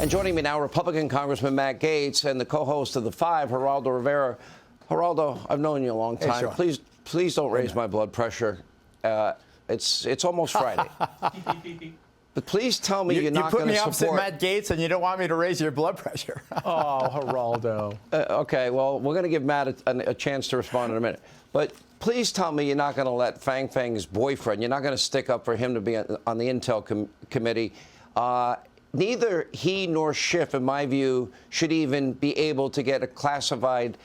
And joining me now, Republican Congressman Matt Gaetz and the co-host of The Five, Geraldo Rivera. Geraldo, I've known you a long time. Hey, please don't raise my blood pressure. It's almost Friday. But please tell me you're not going to support... You put me opposite Matt Gaetz and you don't want me to raise your blood pressure. Oh, Geraldo. Okay, well, we're going to give Matt a chance to respond in a minute. But please tell me you're not going to let Fang Fang's boyfriend, you're not going to stick up for him to be on the Intel committee. Neither he nor Schiff, in my view, should even be able to get a classified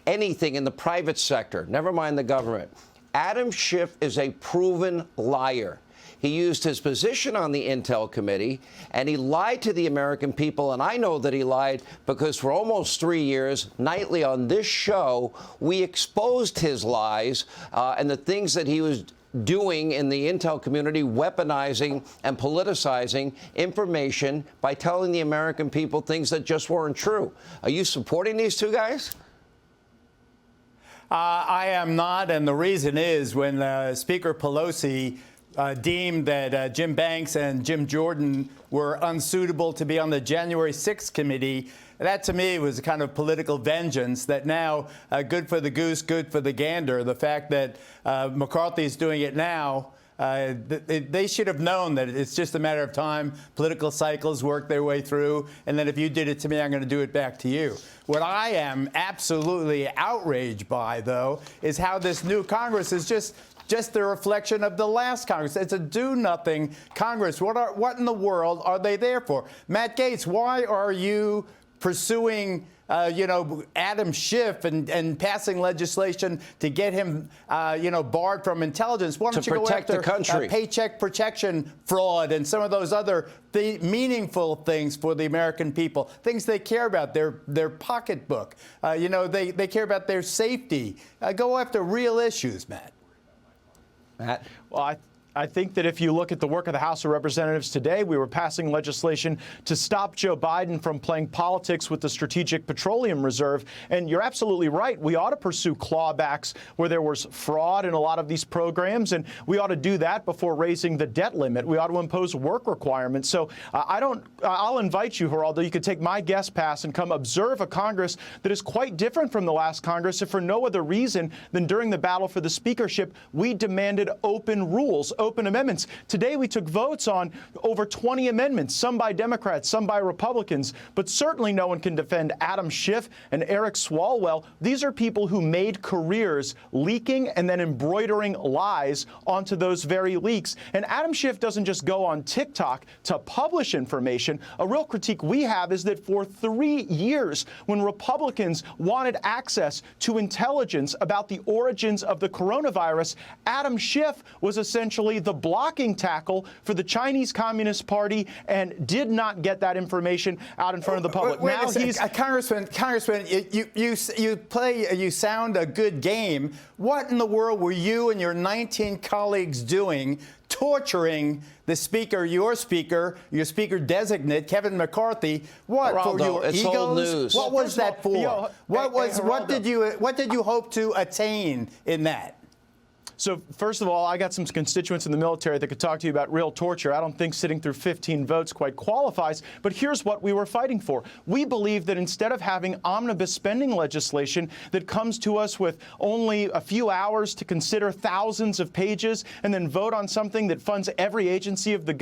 anything in the private sector, never mind the government. Adam Schiff is a proven liar. He used his position on the Intel committee, and he lied to the American people, and I know that he lied because for almost 3 years, nightly on this show, we exposed his lies and the things that he was doing in the Intel community, weaponizing and politicizing information by telling the American people things that just weren't true. Are you supporting these two guys? I am not, and the reason is when Speaker Pelosi deemed that Jim Banks and Jim Jordan were unsuitable to be on the January 6th committee, that to me was a kind of political vengeance that now, good for the goose, good for the gander. The fact that McCarthy is doing it now, they should have known that it's just a matter of time. Political cycles work their way through, and then if you did it to me, I'm going to do it back to you. What I am absolutely outraged by, though, is how this new Congress is just the reflection of the last Congress. It's a do-nothing Congress. What in the world are they there for? Matt Gaetz, why are you pursuing Adam Schiff and passing legislation to get him, barred from intelligence? Why don't you go after paycheck protection fraud and some of those other meaningful things for the American people, things they care about, their pocketbook. They care about their safety. Go after real issues, Matt. Matt? Well, I think that if you look at the work of the House of Representatives today, we were passing legislation to stop Joe Biden from playing politics with the Strategic Petroleum Reserve. And you're absolutely right. We ought to pursue clawbacks where there was fraud in a lot of these programs. And we ought to do that before raising the debt limit. We ought to impose work requirements. So I'll invite you, Geraldo, you could take my guest pass and come observe a Congress that is quite different from the last Congress, if for no other reason than during the battle for the speakership, we demanded open rules, open amendments. Today, we took votes on over 20 amendments, some by Democrats, some by Republicans, but certainly no one can defend Adam Schiff and Eric Swalwell. These are people who made careers leaking and then embroidering lies onto those very leaks. And Adam Schiff doesn't just go on TikTok to publish information. A real critique we have is that for 3 years, when Republicans wanted access to intelligence about the origins of the coronavirus, Adam Schiff was essentially the blocking tackle for the Chinese Communist Party and did not get that information out in front of the public. Now he's Congressman, you sound a good game. What in the world were you and your 19 colleagues doing torturing the speaker, your speaker designate, Kevin McCarthy? What, Geraldo, for your it's egos? old news. What was that for? What did you hope to attain in that? So, first of all, I got some constituents in the military that could talk to you about real torture. I don't think sitting through 15 votes quite qualifies, but here's what we were fighting for. We believe that instead of having omnibus spending legislation that comes to us with only a few hours to consider thousands of pages and then vote on something that funds every agency of the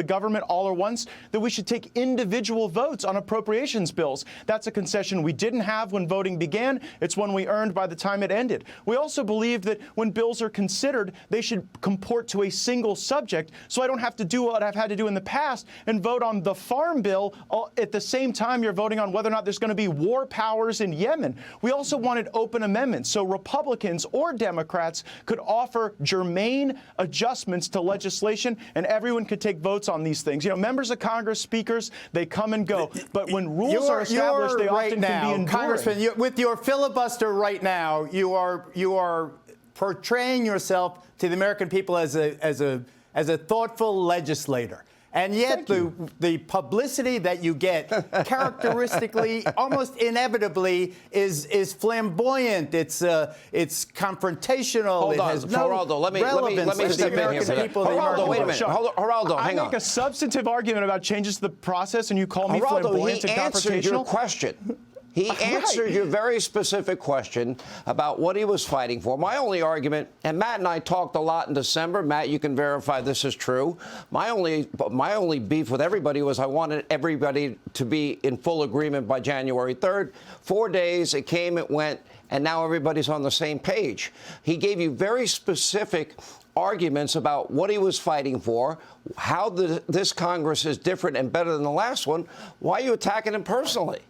government all at once, that we should take individual votes on appropriations bills. That's a concession we didn't have when voting began. It's one we earned by the time it ended. We also believe that when bills are considered, they should comport to a single subject, so I don't have to do what I've had to do in the past and vote on the farm bill at the same time you're voting on whether or not there's going to be war powers in Yemen. We also wanted open amendments, so Republicans or Democrats could offer germane adjustments to legislation, and everyone could take votes on these things. Members of Congress, speakers, they come and go, but when rules are established, they often can be enduring. Congressman, with your filibuster right now, you are portraying yourself to the American people as a thoughtful legislator. And yet the publicity that you get characteristically, almost inevitably, is flamboyant. It's confrontational. Hold on, it has no Geraldo, let me relevance step to the in here American for that. people. Geraldo, wait a minute. Geraldo, hang on. I make a substantive argument about changes to the process, and you call me Geraldo, flamboyant he and answered your confrontational? question. He answered your very specific question about what he was fighting for. My only argument, and Matt and I talked a lot in December. Matt, you can verify this is true. My only beef with everybody was I wanted everybody to be in full agreement by January 3rd. 4 days, it came, it went, and now everybody's on the same page. He gave you very specific arguments about what he was fighting for, how this Congress is different and better than the last one. Why are you attacking him personally?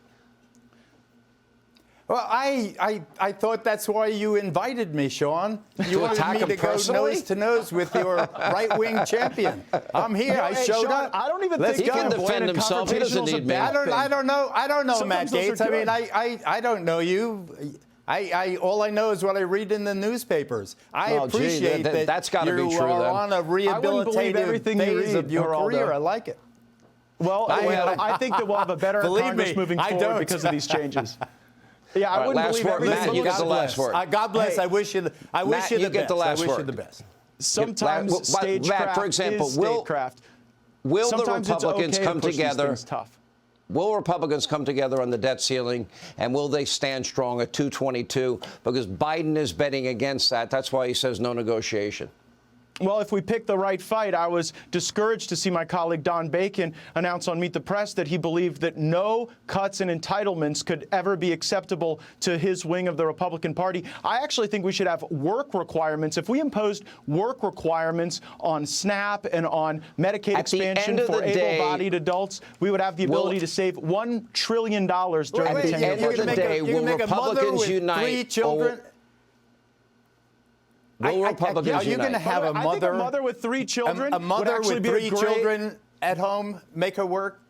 Well, I thought that's why you invited me, Sean. You wanted me to go nose to nose with your right-wing champion. I'm here. I showed Sean, up. I don't even Let's think he can go. defend himself. He doesn't need me. I don't know, Matt Sometimes Gaetz. I mean, good. I don't know you. All I know is what I read in the newspapers. I appreciate that's gotta be you true, are then. on a rehabilitative phase of your career. I like it. Well, I think that we'll have a better Congress me, moving I forward don't. because of these changes. Yeah, I All right, wouldn't last believe word, everything. Matt, you get the God last bless. word. God bless. Hey, I wish you the Matt, best. you get the last I wish you word. the best. Sometimes Matt, stagecraft for example, is statecraft. Will the Sometimes it's Republicans okay come to push these together? things tough. Will Republicans come together on the debt ceiling, and will they stand strong at 222? Because Biden is betting against that. That's why he says no negotiation. Well, if we pick the right fight, I was discouraged to see my colleague Don Bacon announce on Meet the Press that he believed that no cuts and entitlements could ever be acceptable to his wing of the Republican Party. I actually think we should have work requirements. If we imposed work requirements on SNAP and on Medicaid expansion for able-bodied adults, we would have the ability to save $1 trillion during the 10-year end of the day, will Republicans unite? 3 children. Will Republicans are you unite? going to have a I think a mother with 3 children a mother would actually with be 3 a great, children at home make her work?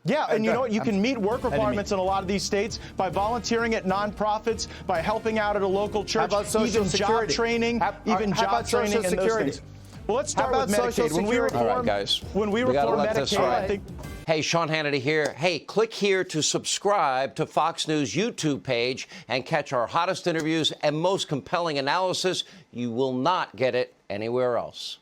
Yeah, and you know what? You can meet work requirements in a lot of these states by volunteering at nonprofits, by helping out at a local church, about Social even Security? job training, How job about training Social and those Security? things. Well, let's start How with about Social Medicaid. Security? All right, guys. When we gotta reform let this Medicaid, ride. I think. Hey, Sean Hannity here. Hey, click here to subscribe to Fox News YouTube page and catch our hottest interviews and most compelling analysis. You will not get it anywhere else.